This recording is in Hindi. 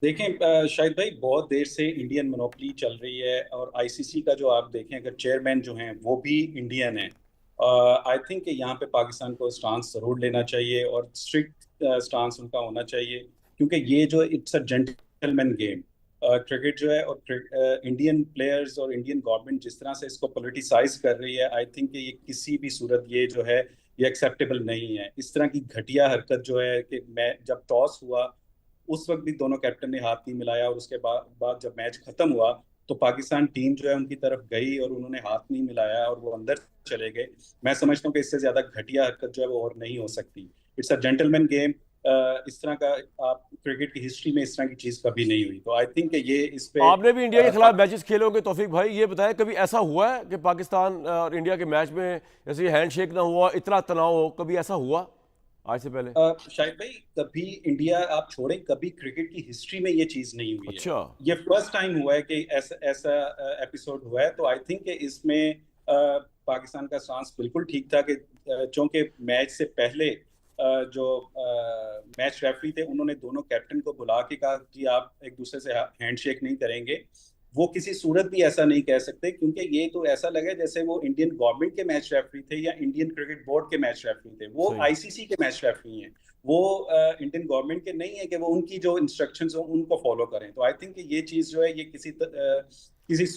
देखें शायद भाई बहुत देर से इंडियन मोनोपोली चल रही है, और आईसीसी का जो आप देखें, अगर चेयरमैन जो हैं वो भी इंडियन है। आई थिंक कि यहाँ पे पाकिस्तान को स्टांस जरूर लेना चाहिए और स्ट्रिक्ट स्टांस उनका होना चाहिए, क्योंकि ये जो it's a gentleman game cricket जो है, और इंडियन प्लेयर्स और इंडियन गवर्नमेंट जिस तरह से इसको पोलिटिसाइज कर रही है, आई थिंक कि ये किसी भी सूरत ये जो है ये एक्सेप्टेबल नहीं है। इस तरह की घटिया हरकत जो है कि मैं जब टॉस हुआ उस वक्त भी दोनों कैप्टन ने हाथ नहीं मिलाया, और उसके बाद जब मैच खत्म हुआ तो पाकिस्तान टीम जो है उनकी तरफ गई और उन्होंने हाथ नहीं मिलाया और वो अंदर चले गए। मैं समझता हूँ कि इससे ज्यादा घटिया हरकत जो है वो और नहीं हो सकती। It's a gentleman game. इस तरह का आप क्रिकेट की हिस्ट्री में इस तरह की चीज कभी नहीं हुई, तो आई थिंक ये इस पे आपने भी इंडिया के खिलाफ मैचेस खेले होंगे तौफीक भाई, ये बताएं कभी ऐसा हुआ है कि पाकिस्तान और इंडिया के मैच में जैसे हैंडशेक ना हुआ, इतना तनाव हो, कभी ऐसा हुआ आज से पहले? शायद भाई कभी इंडिया आप छोड़ें, कभी क्रिकेट की हिस्ट्री में ये चीज नहीं हुई है। अच्छा। ये फर्स्ट टाइम हुआ है कि ऐसा ऐसा एपिसोड हुआ है, तो आई थिंक कि इसमें पाकिस्तान का स्टांस बिल्कुल ठीक था कि चूंकि मैच से पहले जो मैच रेफरी थे उन्होंने दोनों कैप्टन को बुला के कहा कि आप एक दूसरे से हैंडशेक नहीं करेंगे। वो किसी सूरत भी ऐसा नहीं कह सकते, क्योंकि ये तो ऐसा लगे जैसे वो इंडियन गवर्नमेंट के मैच रेफरी थे या इंडियन क्रिकेट बोर्ड के मैच रेफरी थे। वो सही। आईसीसी के मैच रेफरी हैं। वो इंडियन गवर्नमेंट के नहीं है कि वो उनकी जो इंस्ट्रक्शंस हो उनको फॉलो करें। तो आई थिंक ये चीज जो है ये किसी